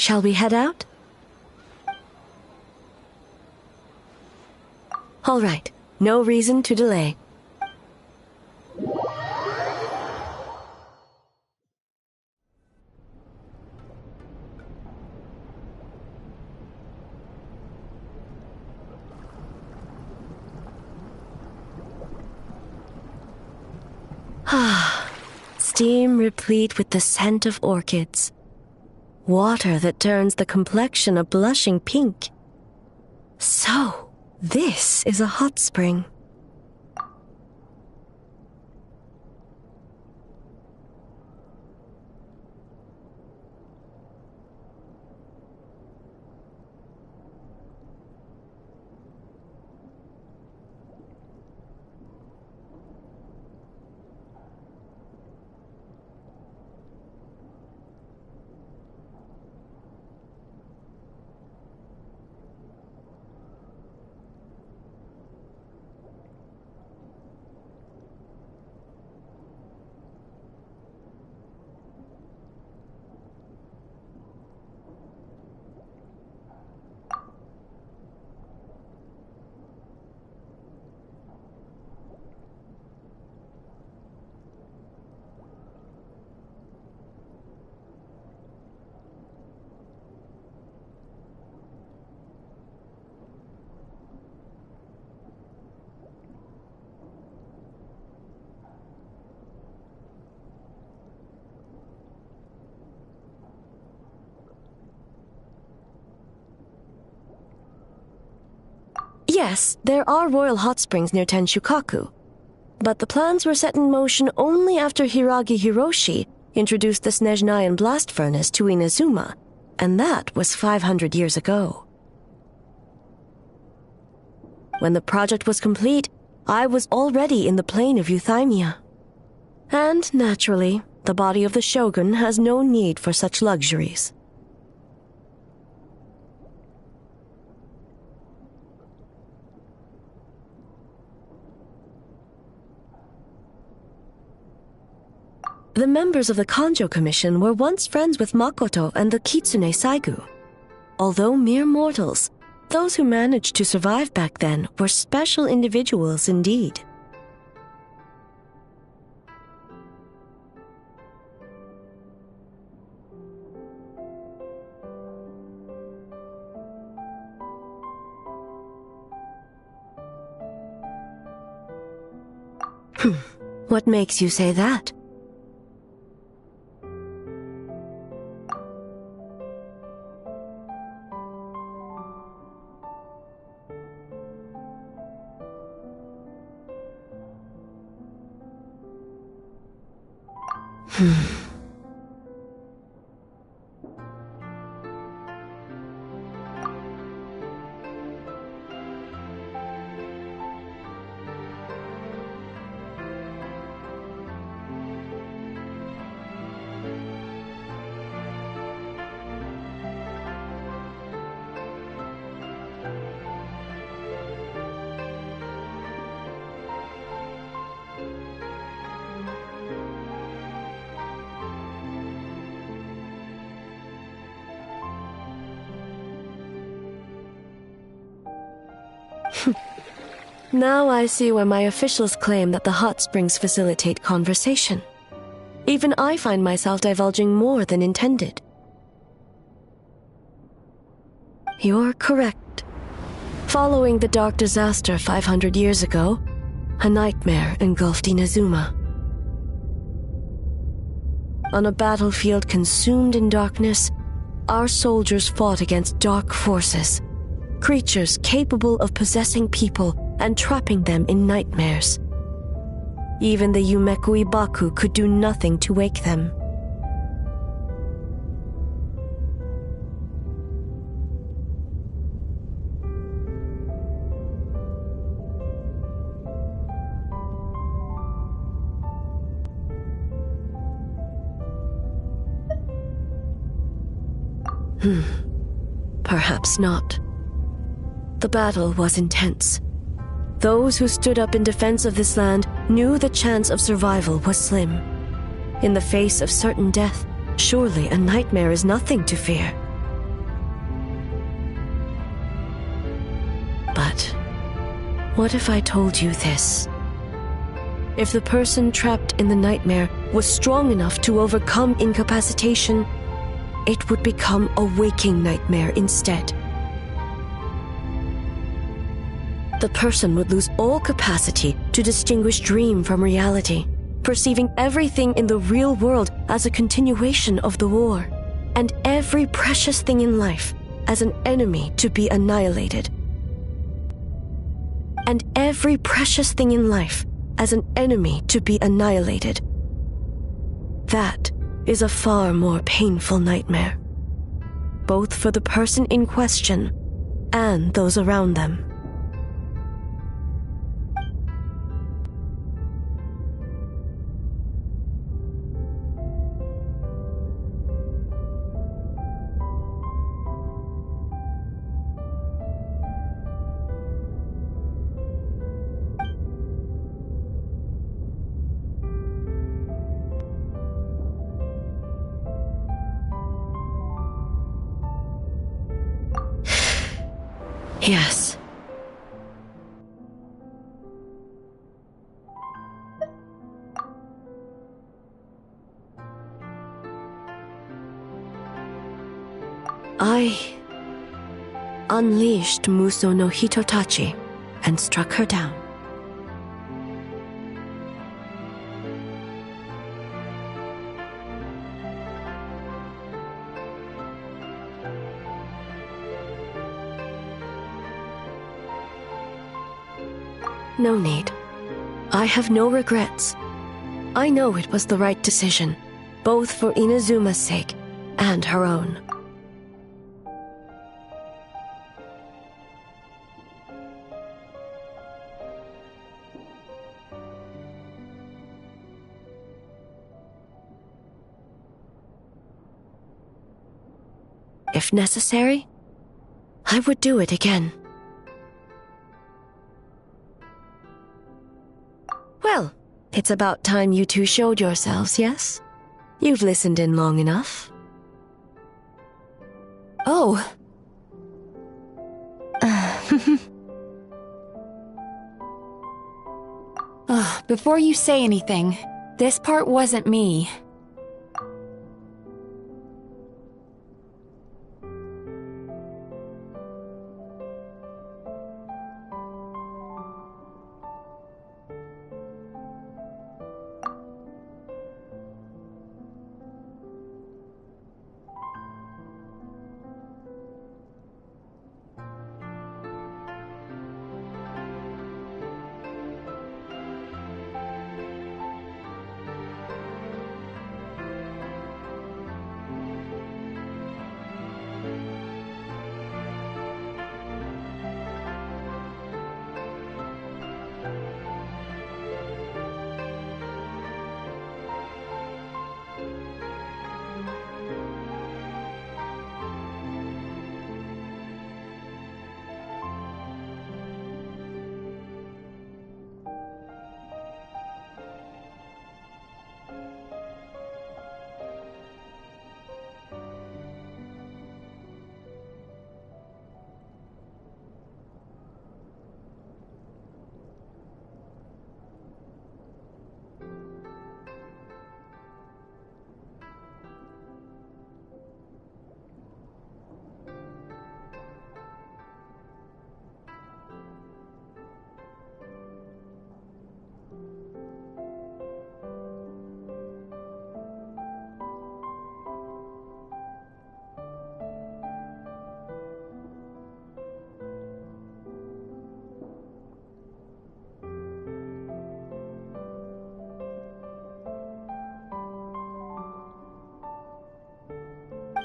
Shall we head out? All right, no reason to delay. Ah, steam replete with the scent of orchids. Water that turns the complexion a blushing pink. So, this is a hot spring. Yes, there are royal hot springs near Tenshukaku, but the plans were set in motion only after Hiragi Hiroshi introduced the Snezhnayan blast furnace to Inazuma, and that was 500 years ago. When the project was complete, I was already in the plain of Euthymia. And, naturally, the body of the shogun has no need for such luxuries. The members of the Kanjo Commission were once friends with Makoto and the Kitsune Saigu. Although mere mortals, those who managed to survive back then were special individuals indeed. What makes you say that? Now I see why my officials claim that the hot springs facilitate conversation. Even I find myself divulging more than intended. You're correct. Following the dark disaster 500 years ago, a nightmare engulfed Inazuma. On a battlefield consumed in darkness, our soldiers fought against dark forces, creatures capable of possessing people and trapping them in nightmares. Even the Yumeku Ibaku could do nothing to wake them. Perhaps not. The battle was intense. Those who stood up in defense of this land knew the chance of survival was slim. In the face of certain death, surely a nightmare is nothing to fear. What if I told you this? If the person trapped in the nightmare was strong enough to overcome incapacitation, it would become a waking nightmare instead. The person would lose all capacity to distinguish dream from reality, perceiving everything in the real world as a continuation of the war, and every precious thing in life as an enemy to be annihilated. And every precious thing in life as an enemy to be annihilated. That is a far more painful nightmare, both for the person in question and those around them. Yes. I unleashed Muso no Hitotachi and struck her down. No need. I have no regrets. I know it was the right decision, both for Inazuma's sake and her own. If necessary, I would do it again. Well, it's about time you two showed yourselves, yes? You've listened in long enough. Oh. Before you say anything, this part wasn't me.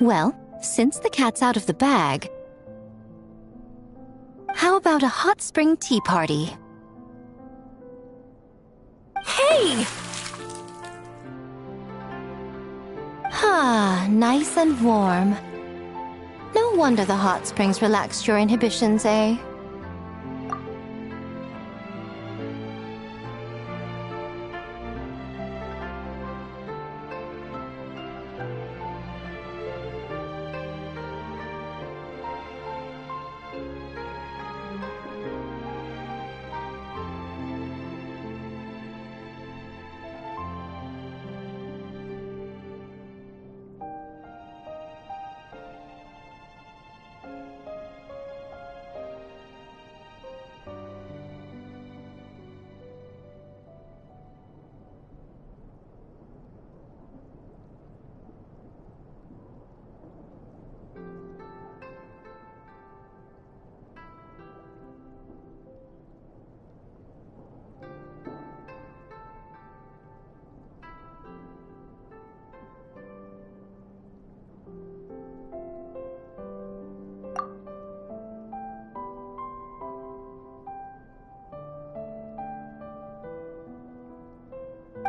Well, since the cat's out of the bag, how about a hot spring tea party? Hey! Ah, nice and warm. No wonder the hot springs relaxed your inhibitions, eh?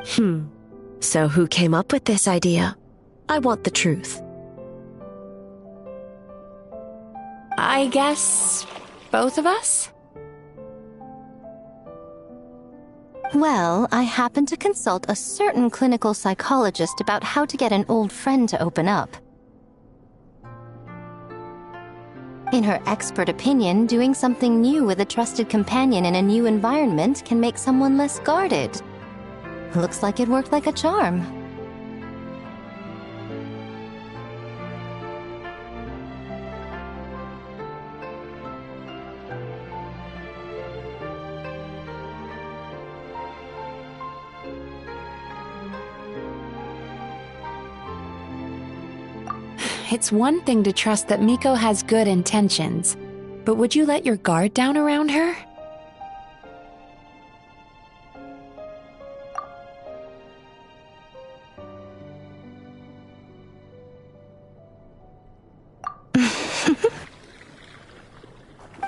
So who came up with this idea? I want the truth. I guess both of us? Well, I happened to consult a certain clinical psychologist about how to get an old friend to open up. In her expert opinion, doing something new with a trusted companion in a new environment can make someone less guarded. Looks like it worked like a charm. It's one thing to trust that Miko has good intentions, but would you let your guard down around her?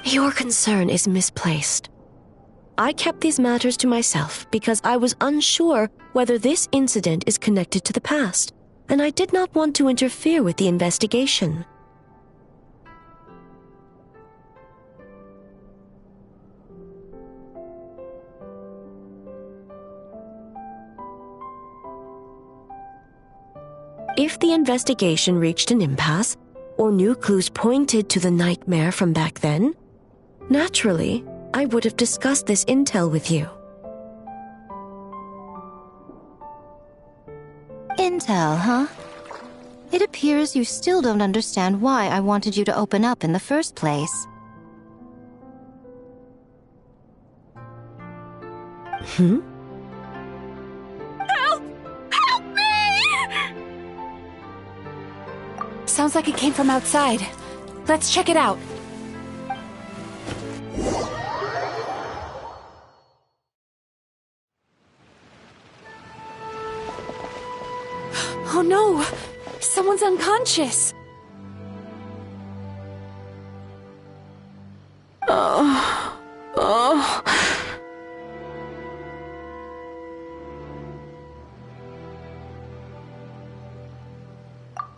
Your concern is misplaced. I kept these matters to myself because I was unsure whether this incident is connected to the past, and I did not want to interfere with the investigation. If the investigation reached an impasse, or new clues pointed to the nightmare from back then, naturally, I would have discussed this intel with you. Intel, huh? It appears you still don't understand why I wanted you to open up in the first place. Help! Help me! Sounds like it came from outside. Let's check it out. Oh no! Someone's unconscious!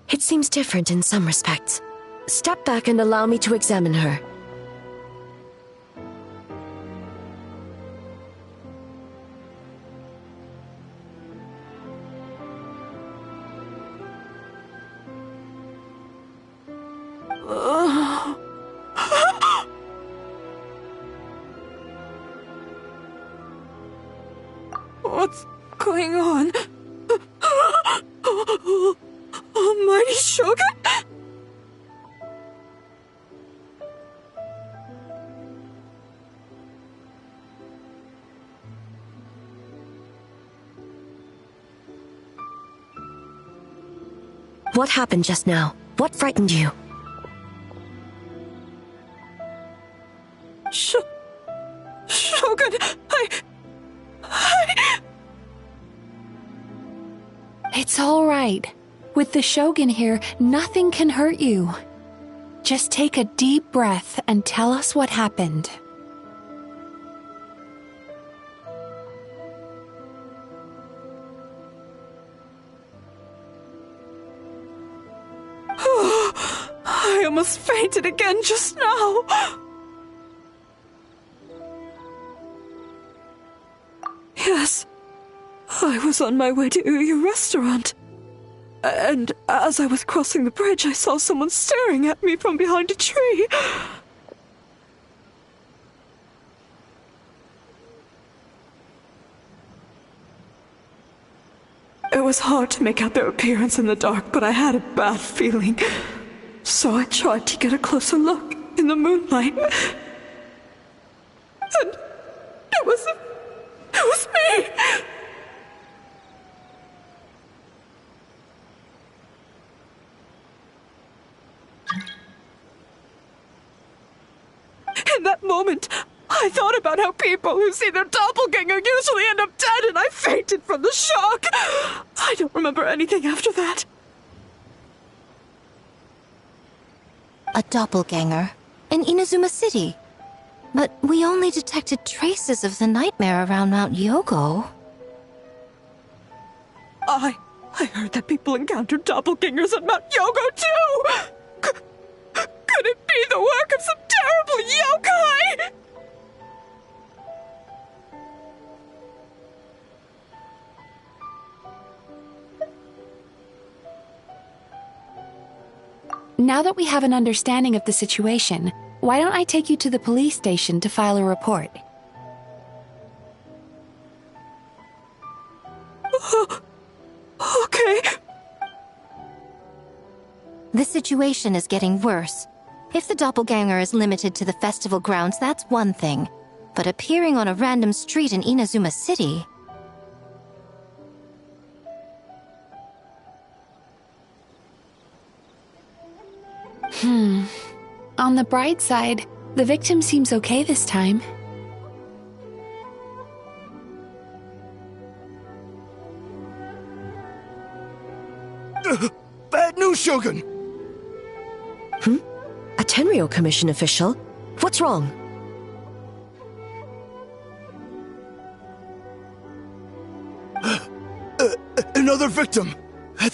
It seems different in some respects. Step back and allow me to examine her. What's going on? Almighty Shogun? What happened just now? What frightened you? Shogun, It's all right. With the Shogun here, nothing can hurt you. Just take a deep breath and tell us what happened. I almost fainted again just now. Yes, I was on my way to Uyu restaurant. And as I was crossing the bridge, I saw someone staring at me from behind a tree. It was hard to make out their appearance in the dark, but I had a bad feeling. So I tried to get a closer look in the moonlight. And it was me! In that moment, I thought about how people who see their doppelganger usually end up dead, and I fainted from the shock. I don't remember anything after that. A doppelganger in Inazuma City. But we only detected traces of the nightmare around Mount Yogo. I heard that people encountered doppelgangers at Mount Yogo too! Could it be the work of some terrible yokai? Now that we have an understanding of the situation, why don't I take you to the police station to file a report? Okay. The situation is getting worse. If the doppelganger is limited to the festival grounds, that's one thing. But appearing on a random street in Inazuma City... On the bright side, the victim seems okay this time. Bad news, Shogun! A Tenryo Commission official? What's wrong? Another victim! At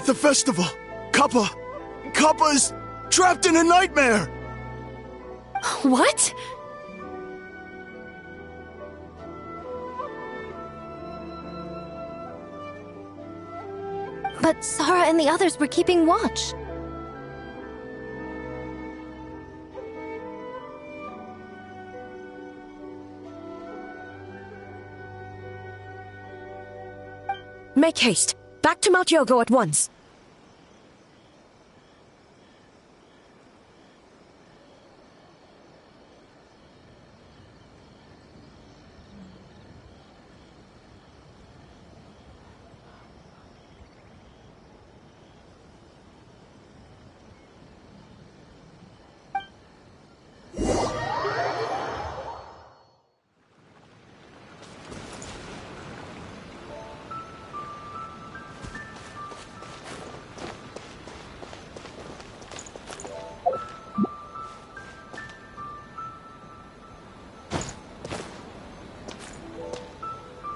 the festival! Kappa is trapped in a nightmare! What? But Sara and the others were keeping watch. Make haste. Back to Mount Yogo at once.